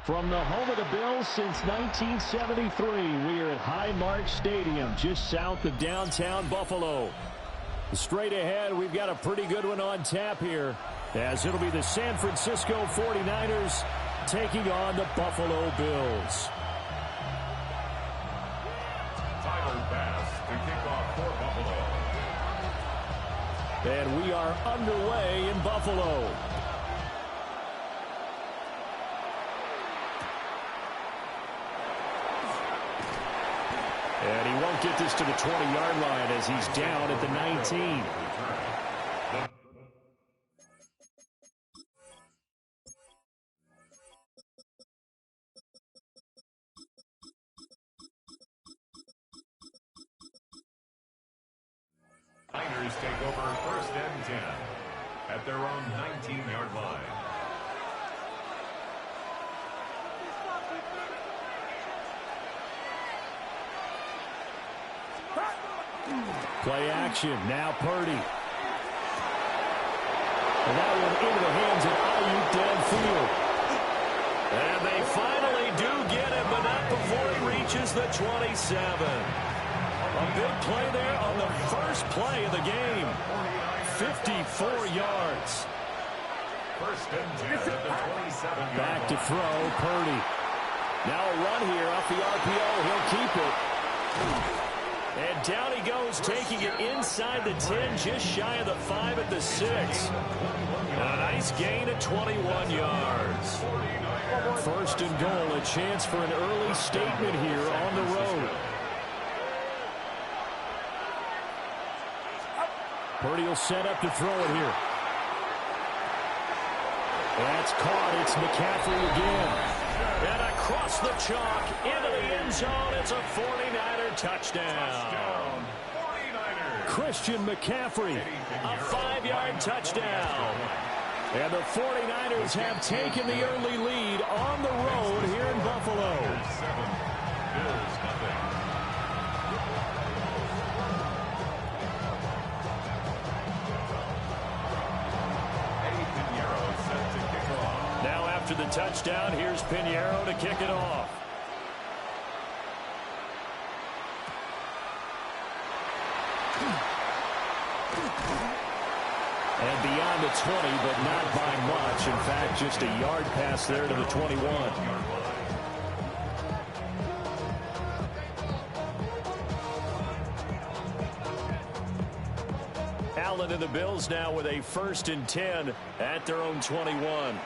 From the home of the Bills since 1973, we are at Highmark Stadium, just south of downtown Buffalo. Straight ahead, we've got a pretty good one on tap here, as it'll be the San Francisco 49ers taking on the Buffalo Bills. Final pass to kick off for Buffalo. And we are underway in Buffalo. And he won't get this to the 20-yard line as he's down at the 19. Niners take over first and 10 at their own 19-yard line. Play action. Now Purdy. And that one into the hands of Ayuk downfield. And they finally do get him, but not before he reaches the 27. A big play there on the first play of the game. 54 yards. First and 10 at the 27. Back to throw, Purdy. Now a run here off the RPO. He'll keep it. And down he goes, taking it inside the 10, just shy of the 5 at the 6. A nice gain of 21 yards. First and goal, a chance for an early statement here on the road. Purdy will set up to throw it here. That's caught. It's McCaffrey again. And across the chalk into the end zone. It's a 49er touchdown. Christian McCaffrey. A 5-yard touchdown. And the 49ers have taken the early lead on the road here in Buffalo. Now after the touchdown, here's Pinheiro to kick it off. And beyond the 20, but not by much. In fact, just a yard pass there to the 21. Allen and the Bills now with a first and 10 at their own 21.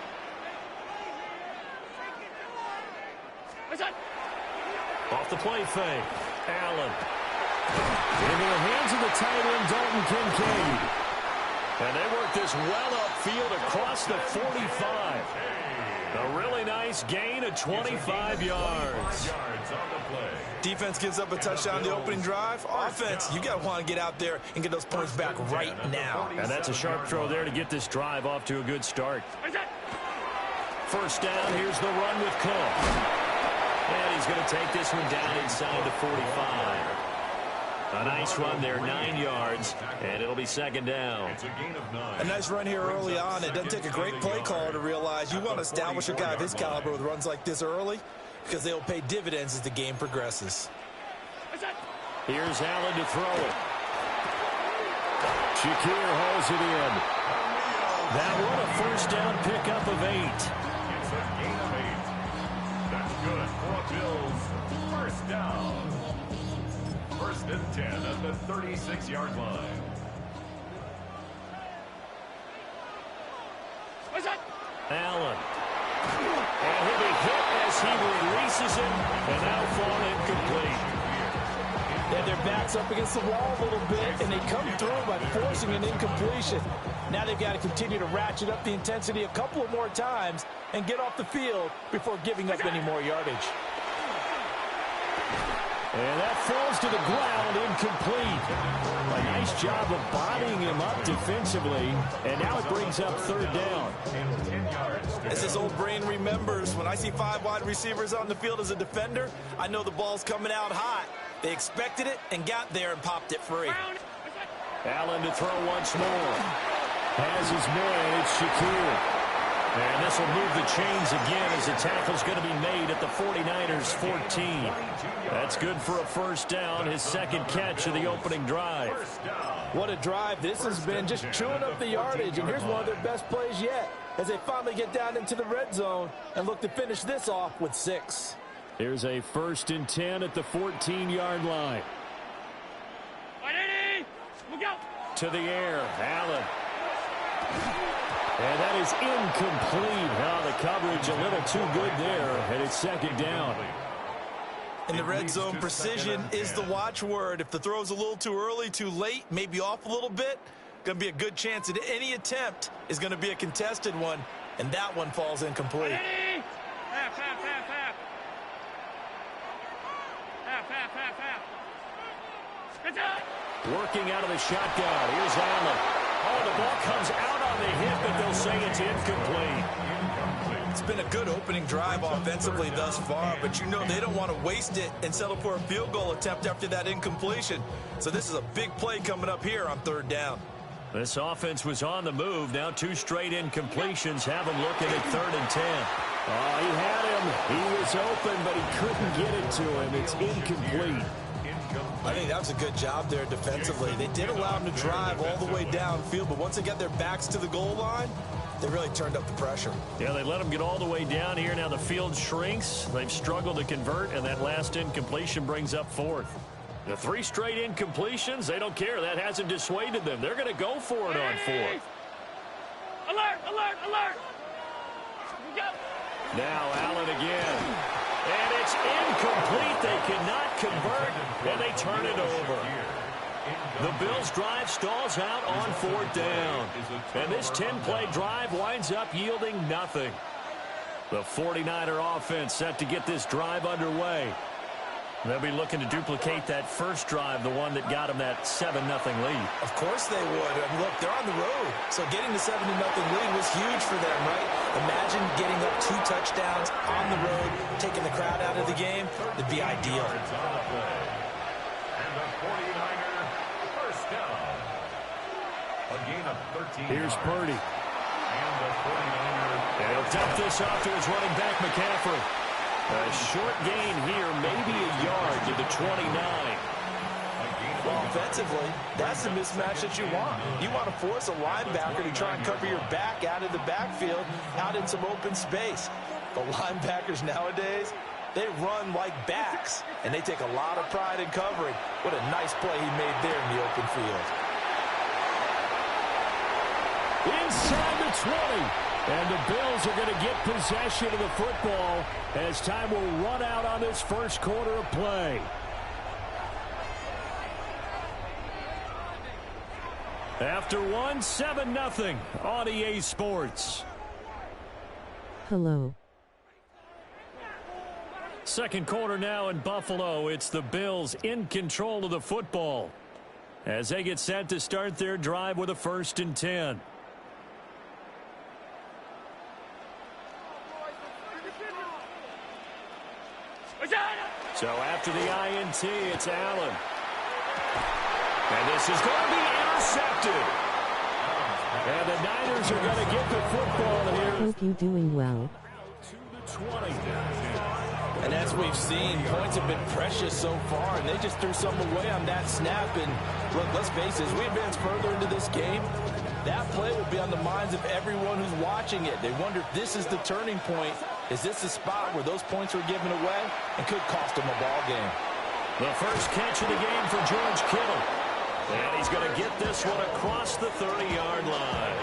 Off the play fake. Allen. Into the hands of the tight end, Dalton Kincaid. And they work this well upfield across the 45. A really nice gain of 25 yards. Defense gives up a touchdown on the opening drive. Offense, you got to want to get out there and get those points back right now. And that's a sharp throw there to get this drive off to a good start. First down, here's the run with Cook. And he's going to take this one down inside the 45. A nice run there, 9 yards, and it'll be second down. A nice run here early on. It doesn't take a great play caller to realize you want to establish a guy of his caliber with runs like this early because they'll pay dividends as the game progresses. Here's Allen to throw it. Shakir holds it in. That one a first down pickup of 8. It's a gain of 8. That's good for Bills. First down. First and 10 at the 36-yard line. Allen. And he'll be hit as he releases it, and now fall incomplete. Yeah, their back's up against the wall a little bit, and they come through by forcing an incompletion. Now they've got to continue to ratchet up the intensity a couple of more times and get off the field before giving up any more yardage. And that falls to the ground, incomplete. A nice job of bodying him up defensively, and now it brings up third down. As his old brain remembers, when I see 5 wide receivers on the field as a defender, I know the ball's coming out hot. They expected it and got there and popped it free. Allen to throw once more. Has his man, it's Shakir. And this will move the chains again as the tackle's going to be made at the 49ers 14. That's good for a first down, his second catch of the opening drive. What a drive this has been, just chewing up the yardage. And here's one of their best plays yet as they finally get down into the red zone and look to finish this off with 6. Here's a 1st and 10 at the 14-yard line. To the air, Allen. And that is incomplete. Now the coverage a little too good there, and it's 2nd down. In the red zone, precision is the watchword. If the throw's a little too early, too late, maybe off a little bit, going to be a good chance that any attempt is going to be a contested one, and that one falls incomplete. Working out of the shotgun. Here's Allen. Oh, the ball comes out on the hip, but they'll say it's incomplete. It's been a good opening drive offensively thus far, but you know they don't want to waste it and settle for a field goal attempt after that incompletion. So this is a big play coming up here on 3rd down. This offense was on the move. Now 2 straight incompletions have him looking at 3rd and 10. Oh, he had him. He was open, but he couldn't get it to him. It's incomplete. I think that was a good job there defensively. They did allow him to drive all the way downfield, but once they got their backs to the goal line, they really turned up the pressure. Yeah, they let him get all the way down here. Now the field shrinks. They've struggled to convert, and that last incompletion brings up 4th. The 3 straight incompletions, they don't care. That hasn't dissuaded them. They're going to go for it on 4th. Alert, alert, alert. Now Allen again. And it's incomplete. They cannot convert, and they turn it over. The Bills' drive stalls out on 4th down. And this 10-play drive winds up yielding nothing. The 49er offense set to get this drive underway. They'll be looking to duplicate that first drive, the one that got them that 7-0 lead. Of course they would. I mean, look, they're on the road. So getting the 7-0 lead was huge for them, right? Imagine getting up 2 touchdowns on the road, taking the crowd out of the game. It'd be ideal. And the 49er first down. A gain of 13. Here's Purdy. And the 49er. He'll dump this off to his running back, McCaffrey. A short gain here, maybe a yard to the 29. Well, offensively, that's the mismatch that you want. You want to force a linebacker to try and cover your back out of the backfield, out in some open space. The linebackers nowadays, they run like backs, and they take a lot of pride in covering. What a nice play he made there in the open field. Inside the 20. And the Bills are going to get possession of the football as time will run out on this first quarter of play. After 7-0 on EA Sports. Hello. Second quarter now in Buffalo. It's the Bills in control of the football as they get set to start their drive with a 1st and 10. So after the INT, it's Allen. And this is going to be intercepted. And the Niners are going to get the football here. Hope you're doing well. To the 20. And as we've seen, points have been precious so far, and they just threw something away on that snap. And look, let's face it, as we advance further into this game, that play will be on the minds of everyone who's watching it. They wonder if this is the turning point. Is this the spot where those points were given away and could cost them a ball game? The first catch of the game for George Kittle. And he's going to get this one across the 30-yard line.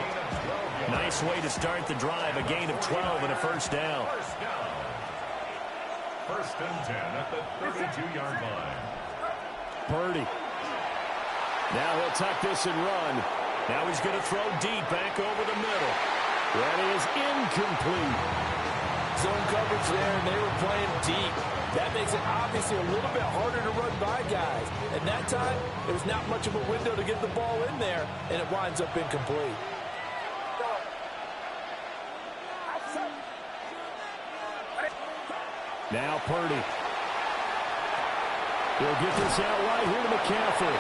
Nice way to start the drive, a gain of 12 and a first down. First and 10 at the 32-yard line. Purdy. Now he'll tuck this and run. Now he's going to throw deep back over the middle. That is incomplete. Zone coverage there, and they were playing deep. That makes it obviously a little bit harder to run by guys. And that time, there was not much of a window to get the ball in there, and it winds up incomplete. Now Purdy. He'll get this out right here to McCaffrey.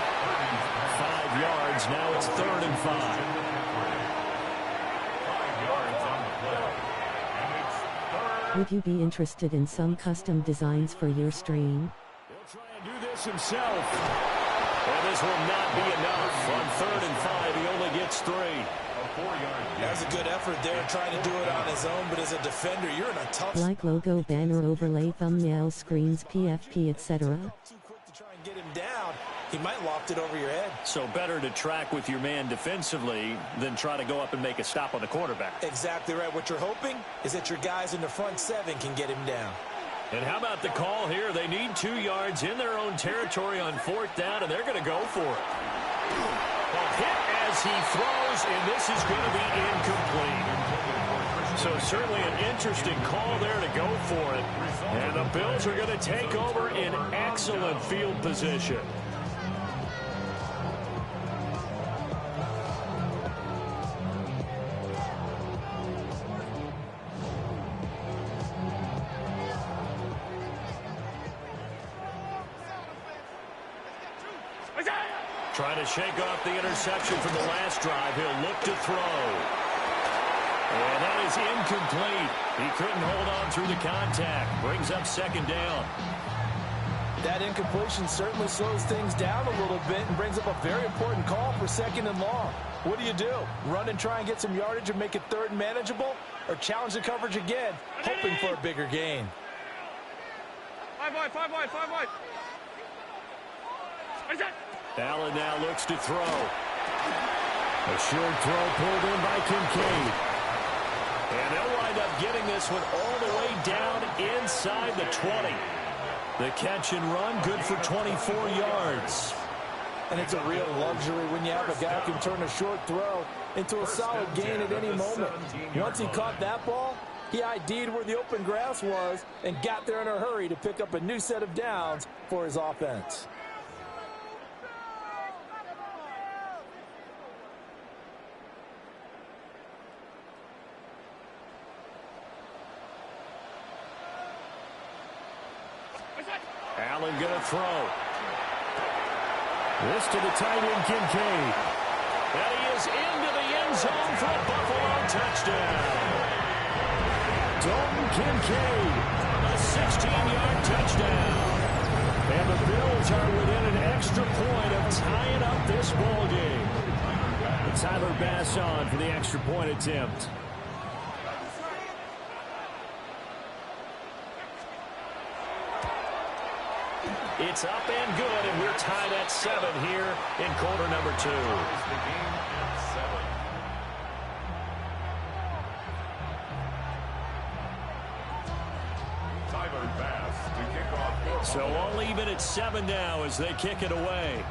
5 yards. Now it's 3rd and 5. 5 yards on the play. Would you be interested in some custom designs for your stream? He'll try and do this himself. And this will not be enough. On 3rd and 5, he only gets 3. That was a good effort there, trying to do it on his own, but as a defender, you're in a tough... Like logo, banner, overlay, thumbnail, screens, PFP, etc. Too quick to try and get him down. He might loft it over your head. So better to track with your man defensively than try to go up and make a stop on the quarterback. Exactly right. What you're hoping is that your guys in the front 7 can get him down. And how about the call here? They need 2 yards in their own territory on 4th down, and they're going to go for it. A hit as he throws, and this is going to be incomplete. So certainly an interesting call there to go for it. And the Bills are going to take over in excellent field position. Trying to shake off the interception from the last drive. He'll look to throw. And that is incomplete. He couldn't hold on through the contact. Brings up 2nd down. That incompletion certainly slows things down a little bit and brings up a very important call for 2nd and long. What do? Run and try and get some yardage and make it 3rd and manageable? Or challenge the coverage again, hoping for a bigger gain? 5 wide, 5 wide, 5 wide. Allen now looks to throw. A short throw pulled in by Kincaid. And they'll wind up getting this one all the way down inside the 20. The catch and run, good for 24 yards. And it's a real luxury when you have a guy who can turn a short throw into a solid gain at any moment. Once he caught that ball, he ID'd where the open grass was and got there in a hurry to pick up a new set of downs for his offense. Allen going to throw. This to the tight end, Kincaid. And he is into the end zone for a Buffalo touchdown. Dalton Kincaid. A 16-yard touchdown. And the Bills are within an extra point of tying up this ball game. And Tyler Bass on for the extra point attempt. It's up and good, and we're tied at 7 here in quarter number 2. Tyler Bass to kick off. So all even at 7 now as they kick it away.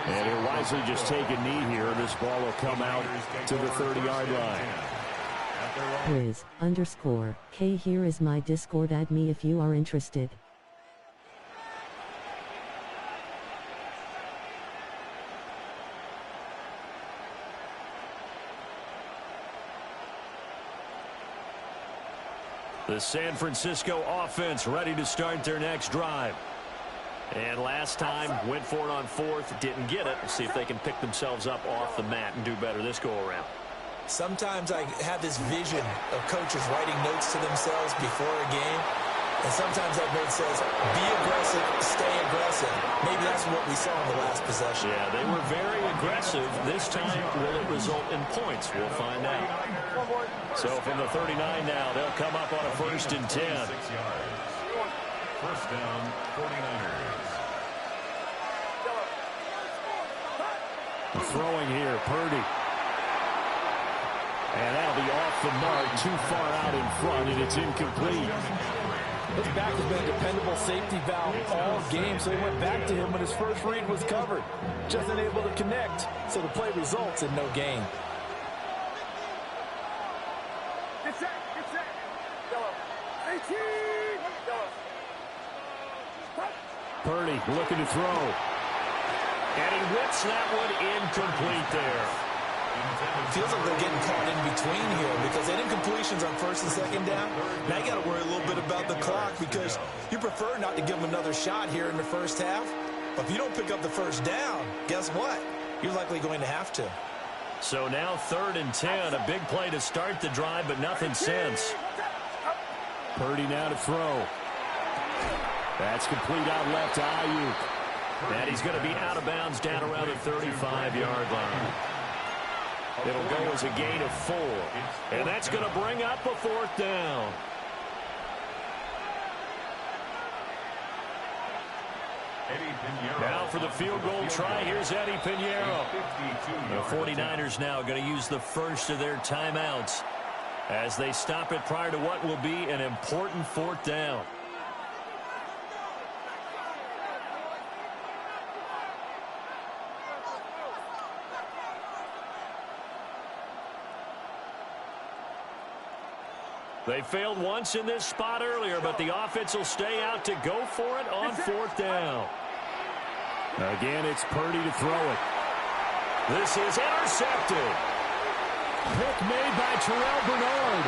And he'll wisely just take a knee here. This ball will come out to the 30-yard line. Riz_K here is my Discord. Add me if you are interested. The San Francisco offense ready to start their next drive. And last time, went for it on 4th, didn't get it. See if they can pick themselves up off the mat and do better this go-around. Sometimes I have this vision of coaches writing notes to themselves before a game. And sometimes that note says, be aggressive, stay aggressive. Maybe that's what we saw in the last possession. Yeah, they were very aggressive. This time, will it result in points? We'll find out. So from the 39 now, they'll come up on a 1st and 10. 6 yards. First down, 49ers. Throwing here, Purdy. And that'll be off the mark, too far out in front, and it's incomplete. His back has been a dependable safety valve all game, so he went back to him when his first read was covered. Just unable to connect, so the play results in no gain. Get set, get set. Yellow. 18. Yellow. Purdy looking to throw. And he whips that one incomplete there. Feels like they're getting caught in between here because they had incompletions on 1st and 2nd down. Now you got to worry a little bit about the clock because you prefer not to give them another shot here in the first half. But if you don't pick up the 1st down, guess what? You're likely going to have to. So now 3rd and 10. A big play to start the drive, but nothing since. Purdy now to throw. That's complete out left to Ayuk. And he's going to be out of bounds down around the 35-yard line. It'll go as a gain of 4. And that's going to bring up a 4th down. Now for the field goal try, here's Eddie Pinheiro. The 49ers now going to use the first of their timeouts as they stop it prior to what will be an important 4th down. They failed once in this spot earlier, but the offense will stay out to go for it on 4th down. Again, it's Purdy to throw it. This is intercepted. Pick made by Terrell Bernard.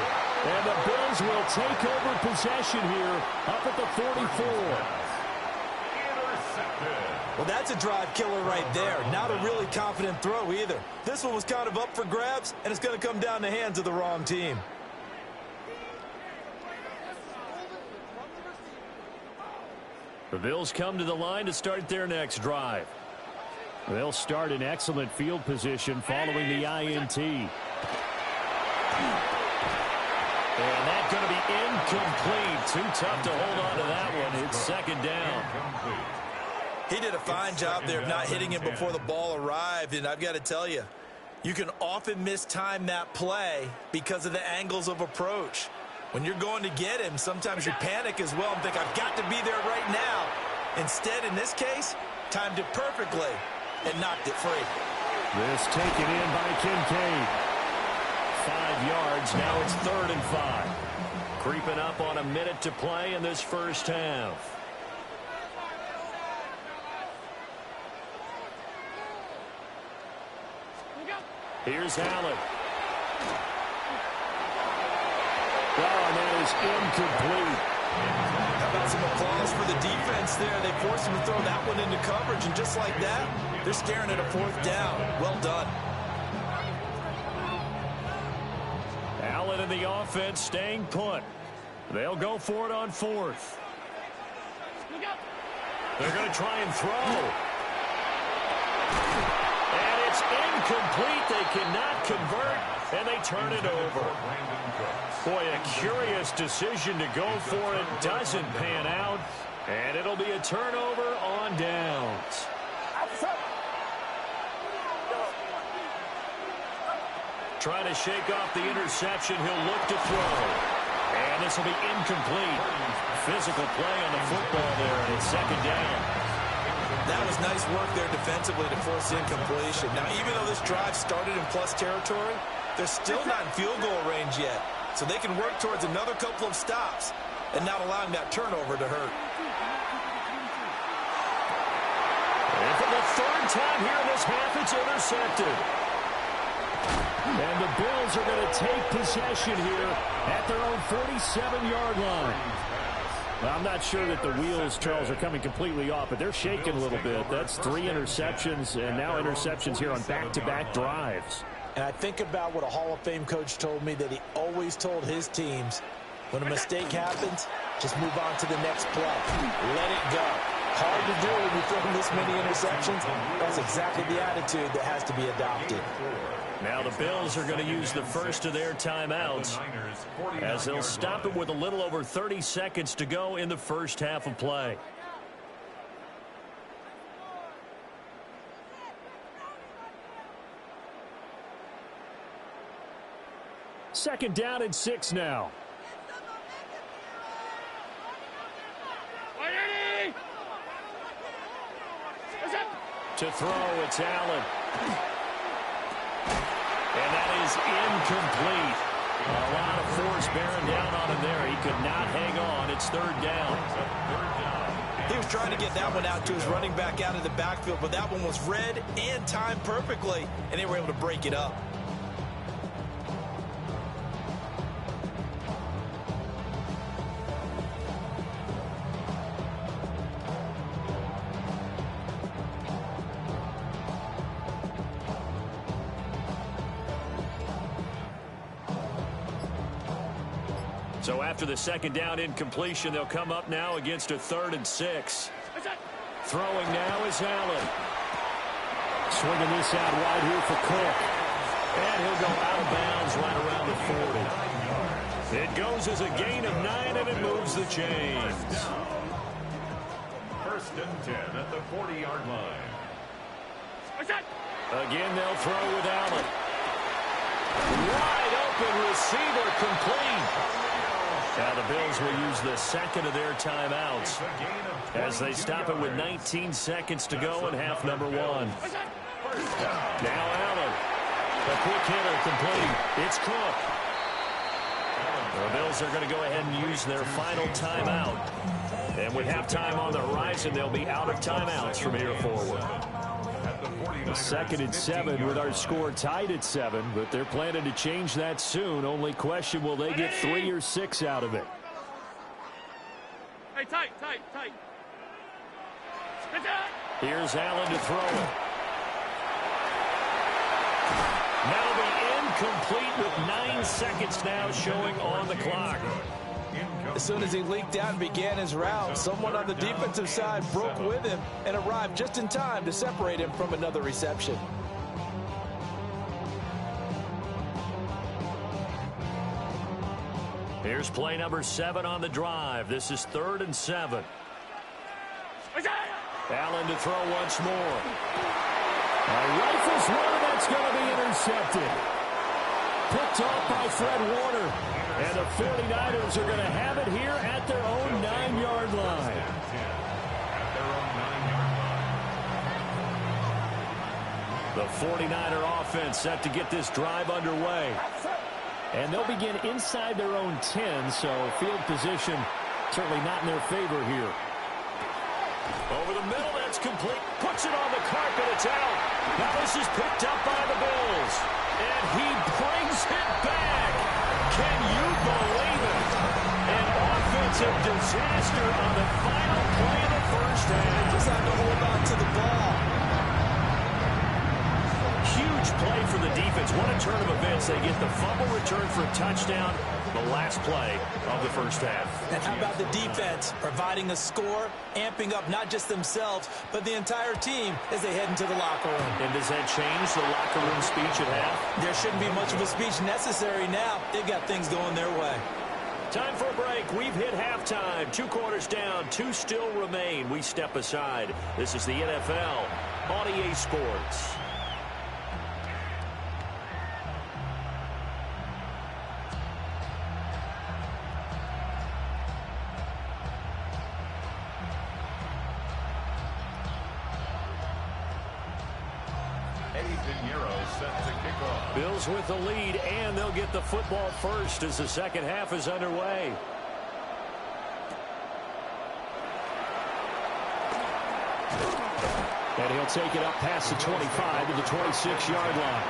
And the Bills will take over possession here up at the 44. Well, that's a drive killer right there. Not a really confident throw either. This one was kind of up for grabs, and it's going to come down the hands of the wrong team. The Bills come to the line to start their next drive. They'll start in excellent field position following the INT. And that's going to be incomplete. Too tough to hold on to that one. It's 2nd down. He did a fine job there of not hitting him before the ball arrived, and I've got to tell you, you can often mistime that play because of the angles of approach. When you're going to get him, sometimes you panic as well and think, I've got to be there right now. Instead, in this case, timed it perfectly and knocked it free. This taken in by Kincaid. 5 yards. Now it's 3rd and 5. Creeping up on a minute to play in this first half. Here's Allen. Oh, and that is incomplete. How about some applause for the defense there? They forced him to throw that one into coverage, and just like that, they're staring at a 4th down. Well done. Allen and the offense staying put. They'll go for it on 4th. They're going to try and throw. And it's incomplete. They cannot convert, and they turn it over. Boy, a curious decision to go for it. Doesn't pan out, and it'll be a turnover on downs. Trying to shake off the interception. He'll look to throw. And this will be incomplete. Physical play on the football there, and it's 2nd down. That was nice work there defensively to force incompletion. Now, even though this drive started in plus territory, they're still not in field goal range yet. So they can work towards another couple of stops and not allowing that turnover to hurt. And for the 3rd time here in this half, it's intercepted. And the Bills are going to take possession here at their own 47-yard line. Well, I'm not sure that the wheels, Charles, are coming completely off, but they're shaking a little bit. That's 3 interceptions, and now interceptions here on back-to-back drives. And I think about what a Hall of Fame coach told me that he always told his teams, when a mistake happens, just move on to the next play. Let it go. Hard to do when you throw this many interceptions. That's exactly the attitude that has to be adopted. Now the Bills are going to use the first of their timeouts as they'll stop it with a little over 30 seconds to go in the first half of play. Second down and 6 now. To throw, it's Allen. And that is incomplete. A lot of force bearing down on him there. He could not hang on. It's 3rd down. He was trying to get that one out to his running back out of the backfield, but that one was read and timed perfectly, and they were able to break it up. So after the second down incompletion, they'll come up now against a 3rd and 6. Throwing now is Allen. Swinging this out wide here for Cook. And he'll go out of bounds right around the 40. It goes as a gain of 9, and it moves the chains. 1st and 10 at the 40-yard line. Again, they'll throw with Allen. Wide open receiver, complete. Now the Bills will use the second of their timeouts as they stop it with 19 seconds to go in half number 1. Now Allen. The quick hitter complete. It's Cook. The Bills are going to go ahead and use their final timeout. And with halftime on the horizon, they'll be out of timeouts from here forward. 2nd and 7 with our score tied at 7, but they're planning to change that soon. Only question, will they get 3 or 6 out of it? Hey, tight. Here's Allen to throw it. Now the incomplete with 9 seconds now showing on the clock. As soon as he leaked out and began his route, someone on the defensive side broke with him and arrived just in time to separate him from another reception. Here's play number 7 on the drive. This is 3rd and 7. Allen to throw once more. Rifles one, that's going to be intercepted. Picked off by Fred Warner. And the 49ers are going to have it here at their own 9-yard line. The 49er offense set to get this drive underway. And they'll begin inside their own 10, so field position certainly not in their favor here. Over the middle, that's complete. Puts it on the carpet, it's out. Now this is picked up by the Bills. And he brings it back. Can you believe it? An offensive disaster on the final play of the first half. Just had to hold on to the ball. Huge play for the defense. What a turn of events. They get the fumble return for a touchdown, the last play of the first half. And how about the defense providing a score, amping up not just themselves, but the entire team as they head into the locker room. And does that change the locker room speech at half? There shouldn't be much of a speech necessary now. They've got things going their way. Time for a break. We've hit halftime. 2 quarters down. 2 still remain. We step aside. This is the NFL on EA Sports. Bills with the lead, and they'll get the football first as the second half is underway. And he'll take it up past the 25 to the 26-yard line.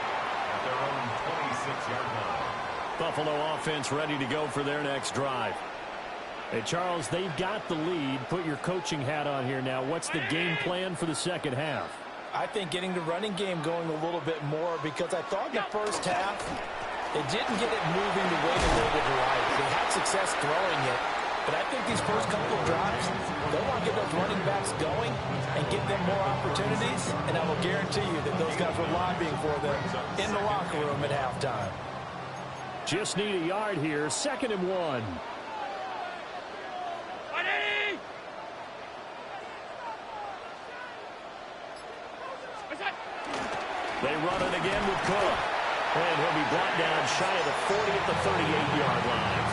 At their own 26-yard line. Buffalo offense ready to go for their next drive. Hey, Charles, they've got the lead. Put your coaching hat on here now. What's the game plan for the second half? I think getting the running game going a little bit more, because I thought in the first half it didn't get it moving the way that they would like. They had success throwing it, but I think these first couple of drives, they want to get those running backs going and give them more opportunities, and I will guarantee you that those guys were lobbying for them in the locker room at halftime. Just need a yard here. 2nd and 1. They run it again with Cook. And he'll be brought down shy of the 40 at the 38-yard line.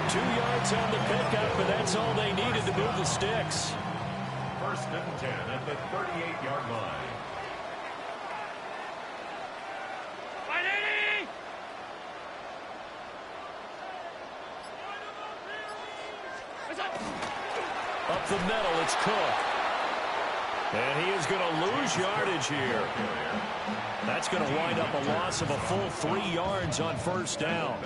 2 yards on the pickup, but that's all they needed to move the sticks. 1st and 10 at the 38-yard line. Up the middle, it's Cook. And he is going to lose yardage here. That's going to wind up a loss of a full 3 yards on first down.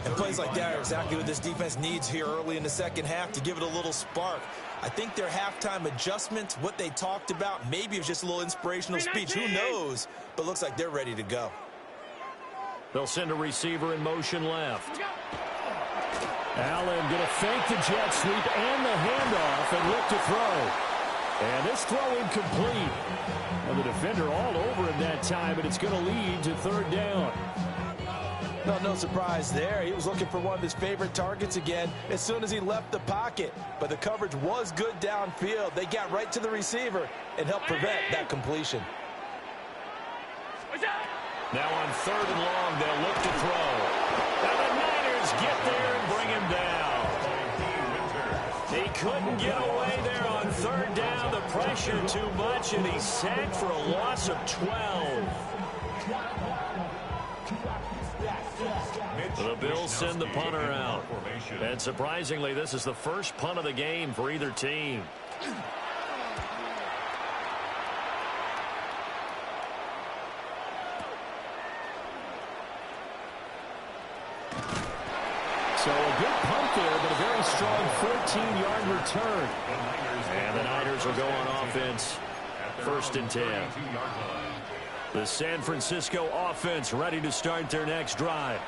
And plays like that are exactly what this defense needs here early in the second half to give it a little spark. I think their halftime adjustments, what they talked about, maybe it was just a little inspirational speech. Who knows? But looks like they're ready to go. They'll send a receiver in motion left. Allen going to fake the jet sweep and the handoff and look to throw. And this throw incomplete. And the defender all over him that time, and it's going to lead to third down. No surprise there. He was looking for one of his favorite targets again as soon as he left the pocket. But the coverage was good downfield. They got right to the receiver and helped prevent that completion. Now on 3rd and long, they'll look to throw. And the Niners get there and bring him down. He couldn't get away there on 3rd down. The pressure too much, and he's sacked for a loss of 12. The Bills send the punter out. And surprisingly, this is the first punt of the game for either team. So a good punt there, but a very strong 14-yard return. And the Niners will go on offense. 1st and 10. The San Francisco offense ready to start their next drive.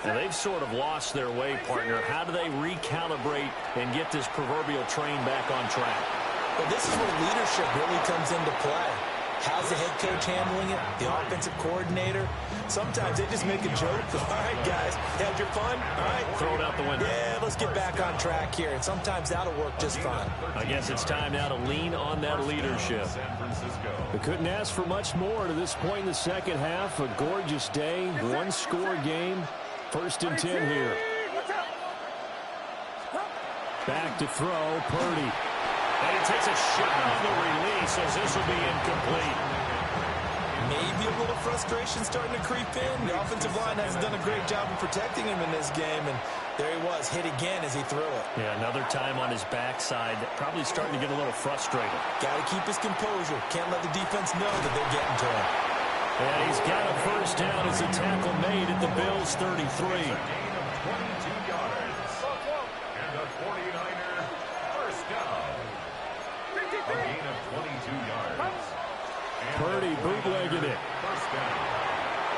Now they've sort of lost their way, partner. How do they recalibrate and get this proverbial train back on track? Well, this is where leadership really comes into play. How's the head coach handling it? The offensive coordinator? Sometimes they just make a joke. All right, guys, had your fun? All right. Throw it out the window. Yeah, let's get back on track here. And sometimes that'll work just fine. I guess it's time now to lean on that leadership. They couldn't ask for much more to this point in the second half. A gorgeous day, one-score game. 1st and 10 here. Back to throw, Purdy. And he takes a shot on the release as this will be incomplete. Maybe a little frustration starting to creep in. The offensive line hasn't done a great job of protecting him in this game, and there he was, hit again as he threw it. Yeah, another time on his backside, probably starting to get a little frustrated. Got to keep his composure. Can't let the defense know that they're getting to him. And he's got a first down as a tackle made at the Bills' 33. Purdy bootlegging it.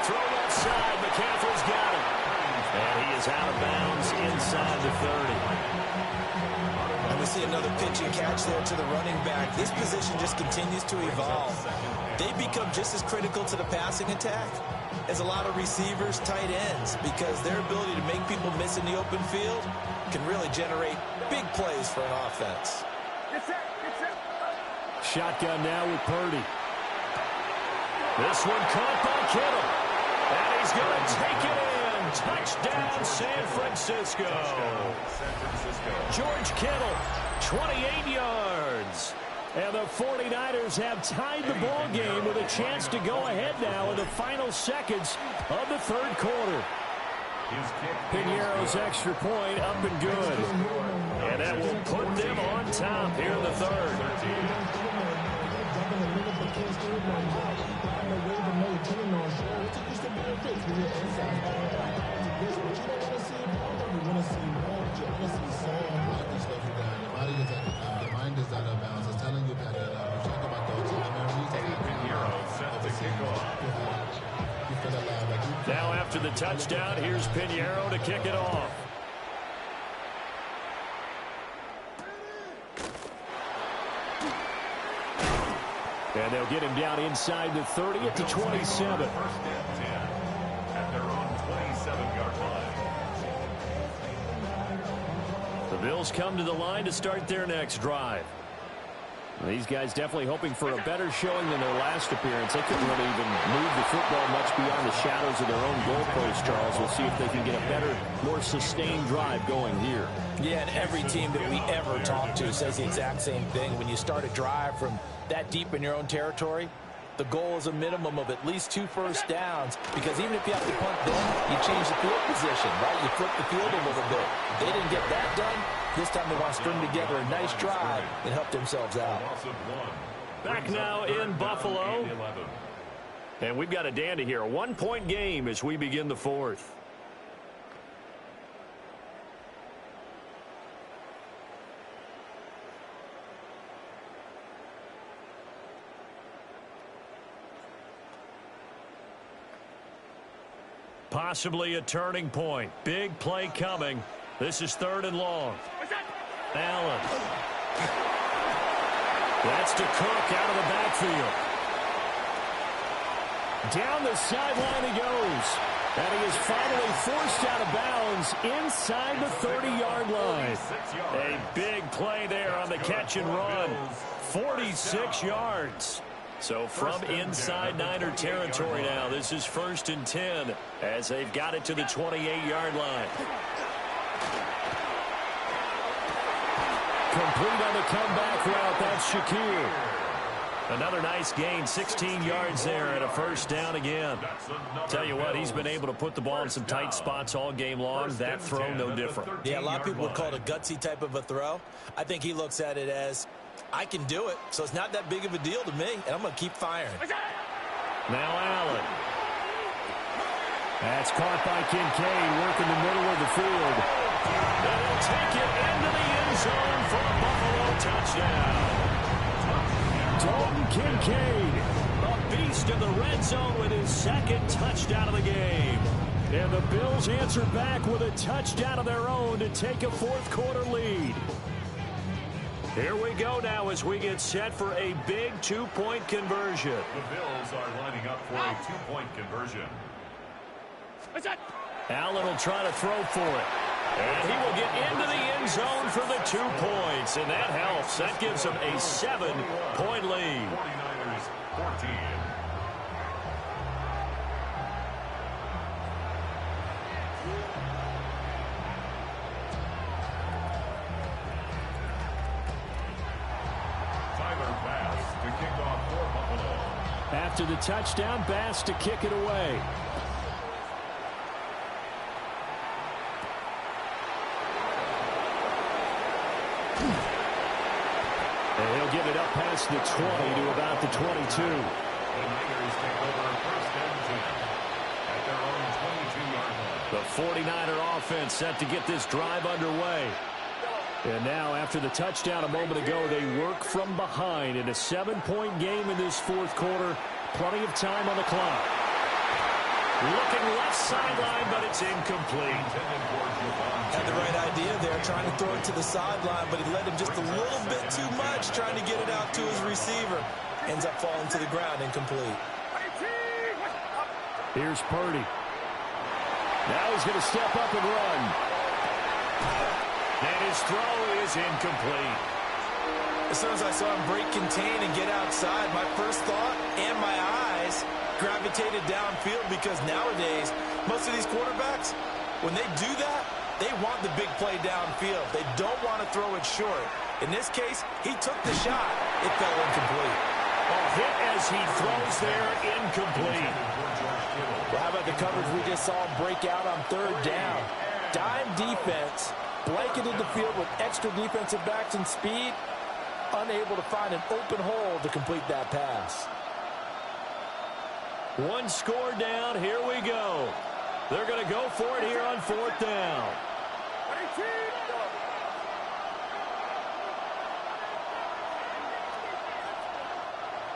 Throw left side. McCaffrey's got it. And he is out of bounds inside the 30. And we see another pitch and catch there to the running back. This position just continues to evolve. They become just as critical to the passing attack as a lot of receivers, tight ends, because their ability to make people miss in the open field can really generate big plays for an offense. Shotgun now with Purdy. This one caught by Kittle. And he's going to take it in. Touchdown, San Francisco. George Kittle, 28 yards. And the 49ers have tied the ball game with a chance to go ahead now in the final seconds of the 3rd quarter. Piñeiro's extra point up and good. And that will put them on top here in the 3rd. Now after the touchdown, here's Piñeiro to kick it off. And they'll get him down inside the 30 at the 27. At their own 27-yard line. The Bills come to the line to start their next drive. These guys definitely hoping for a better showing than their last appearance. They couldn't really even move the football much beyond the shadows of their own goalpost, Charles. We'll see if they can get a better, more sustained drive going here. Yeah, and every team that we ever talk to says the exact same thing. When you start a drive from that deep in your own territory, the goal is a minimum of at least 2 first downs, because even if you have to punt then, you change the field position, right? You flip the field a little bit. They didn't get that done. This time they want to string together a nice drive and help themselves out. Back now in Buffalo. And we've got a dandy here. A 1-point game as we begin the 4th. Possibly a turning point. Big play coming. This is 3rd and long. Allen. That's to Cook out of the backfield. Down the sideline he goes. And he is finally forced out of bounds inside the 30-yard line. A big play there on the catch and run. 46 yards. So from inside Niner territory now, this is 1st and 10 as they've got it to the 28-yard line. Complete on the comeback route. That's Shakir. Another nice gain, 16 yards there and a 1st down again. Tell you what, he's been able to put the ball in some tight spots all game long. That throw, no different. Yeah, a lot of people would call it a gutsy type of a throw. I think he looks at it as, I can do it, so it's not that big of a deal to me, and I'm going to keep firing. Now Allen. That's caught by Kincaid, working the middle of the field. And he'll take it into the end zone for a Buffalo touchdown. Dalton Kincaid, A beast in the red zone with his 2nd touchdown of the game. and the Bills answer back with a touchdown of their own to take a 4th quarter lead. Here we go now as we get set for a big 2-point conversion. The Bills are lining up for a 2-point conversion. Allen will try to throw for it. And he will get into the end zone for the 2 points. And that helps. That gives them a 7-point lead. 49ers 14. After the touchdown, Bass to kick it away. And he'll give it up past the 20 to about the 22. The Niners take over 1st and 10 at their own 22-yard line. The 49er offense set to get this drive underway. And now, after the touchdown a moment ago, they work from behind in a 7-point game in this 4th quarter. Plenty of time on the clock. Looking left sideline, but it's incomplete. Had the right idea there, trying to throw it to the sideline, but he led him just a little bit too much, trying to get it out to his receiver. Ends up falling to the ground, incomplete. Here's Purdy. Now he's going to step up and run. And his throw is incomplete. As soon as I saw him break contain and get outside, my first thought and my eyes gravitated downfield, because nowadays, most of these quarterbacks, when they do that, they want the big play downfield. They don't want to throw it short. In this case, he took the shot. It fell incomplete. A hit as he throws there, incomplete. Well, how about the coverage we just saw him break out on 3rd down? Dime defense, blanketed the field with extra defensive backs and speed, unable to find an open hole to complete that pass. 1 score down. Here we go. They're going to go for it here on 4th down.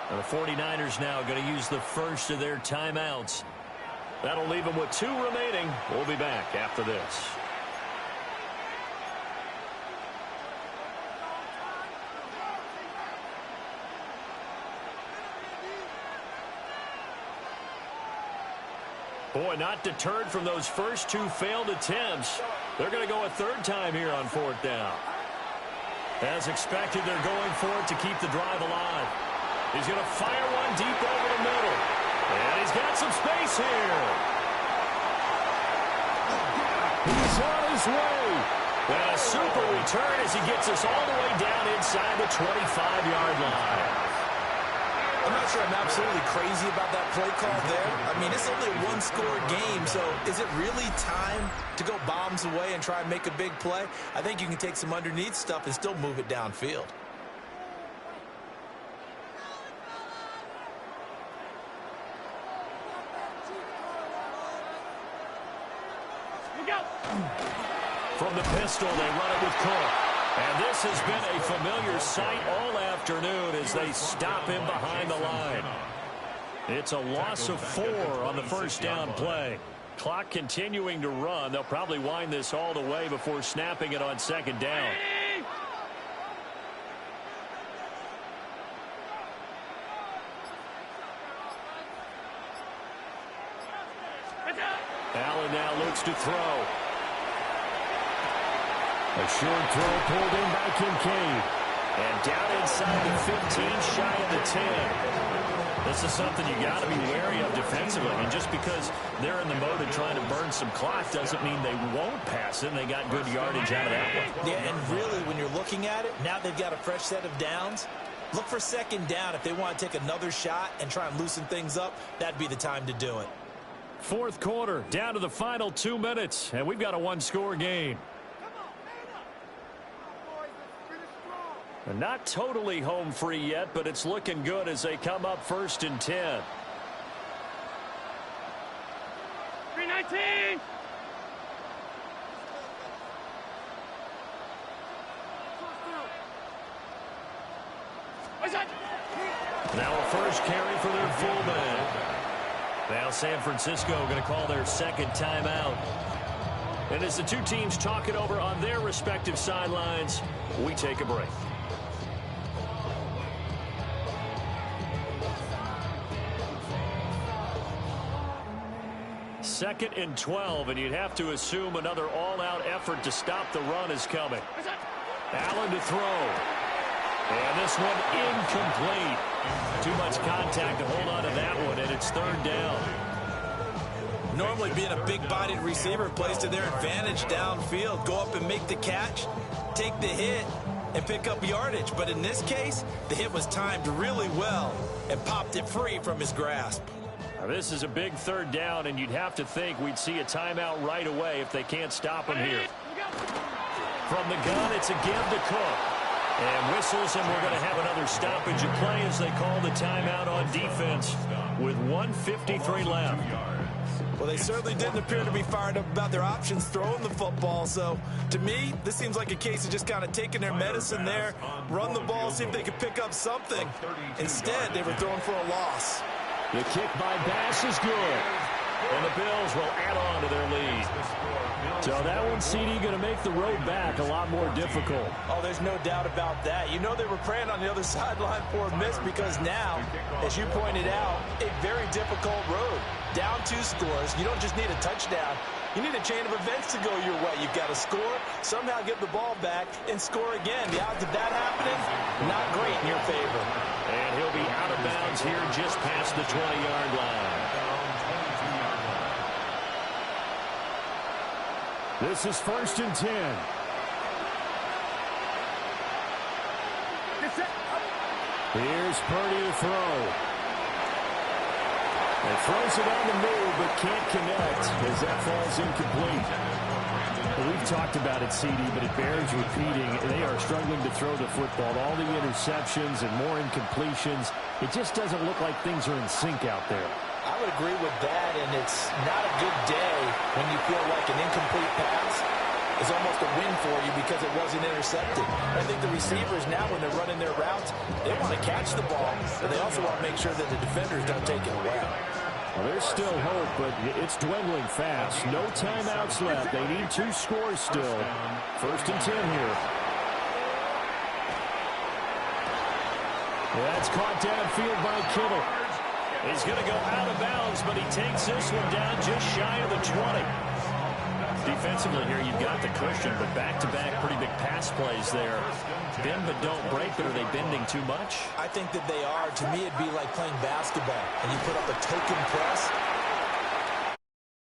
And the 49ers now going to use the first of their timeouts. That'll leave them with 2 remaining. We'll be back after this. Boy, not deterred from those first 2 failed attempts. They're going to go a 3rd time here on 4th down. As expected, they're going for it to keep the drive alive. He's going to fire one deep over the middle. And he's got some space here. He's on his way. And a super return as he gets us all the way down inside the 25-yard line. I'm not sure I'm absolutely crazy about that play call there. I mean, it's only a 1-score game, so is it really time to go bombs away and try and make a big play? I think you can take some underneath stuff and still move it downfield. From the pistol, they run it with Cook. And this has been a familiar sight all afternoon as they stop him behind the line. It's a loss of 4 on the 1st down play. Clock continuing to run. They'll probably wind this all the way before snapping it on second down. Allen now looks to throw. A short throw pulled in by Kincaid. And down inside the 15, shy of the 10. This is something you got to be wary of defensively. And just because they're in the mode of trying to burn some clock doesn't mean they won't pass it. And they got good yardage out of that one. Yeah, and really, when you're looking at it, now they've got a fresh set of downs. Look for second down. If they want to take another shot and try and loosen things up, that'd be the time to do it. Fourth quarter, down to the final 2 minutes, and we've got a one-score game. And not totally home free yet, but it's looking good as they come up 1st and 10. 319. Now a first carry for their fullback. Now San Francisco going to call their second timeout. And as the two teams talk it over on their respective sidelines, we take a break. Second and 12, and you'd have to assume another all-out effort to stop the run is coming. Allen to throw. And this one incomplete. Too much contact to hold on to that one, and it's third down. Normally being a big-bodied receiver plays to their advantage downfield. Go up and make the catch, take the hit, and pick up yardage. But in this case, the hit was timed really well and popped it free from his grasp. Now this is a big third down, and you'd have to think we'd see a timeout right away if they can't stop him here. From the gun, it's a give to Cook. And whistles, and we're going to have another stoppage of play as they call the timeout on defense with 1:53 left. Well, they certainly didn't appear to be fired up about their options throwing the football. So, to me, this seems like a case of just kind of taking their medicine there, run the ball, see if they could pick up something. Instead, they were throwing for a loss. The kick by Bass is good. And the Bills will add on to their lead. So that one, CD, going to make the road back a lot more difficult. Oh, there's no doubt about that. You know they were praying on the other sideline for a miss because now, as you pointed out, a very difficult road. Down 2 scores. You don't just need a touchdown. You need a chain of events to go your way. You've got to score, somehow get the ball back, and score again. The odds of that happening, not great in your favor. And he'll be out of bounds here just past the 20-yard line. This is 1st and 10. Here's Purdy to throw. And throws it on the move, but can't connect as that falls incomplete. Well, we've talked about it, CD, but it bears repeating. They are struggling to throw the football. All the interceptions and more incompletions. It just doesn't look like things are in sync out there. I would agree with that, and it's not a good day when you feel like an incomplete pass is almost a win for you because it wasn't intercepted. I think the receivers now, when they're running their routes, they want to catch the ball, but they also want to make sure that the defenders don't take it away. Well, there's still hope, but it's dwindling fast. No timeouts left. They need 2 scores still. 1st and 10 here. That's caught downfield by Kittle. He's going to go out of bounds, but he takes this one down just shy of the 20. Defensively here, you've got the cushion, but back-to-back pretty big pass plays there. Bend but don't break, but are they bending too much? I think that they are. To me, it'd be like playing basketball, and you put up a token press,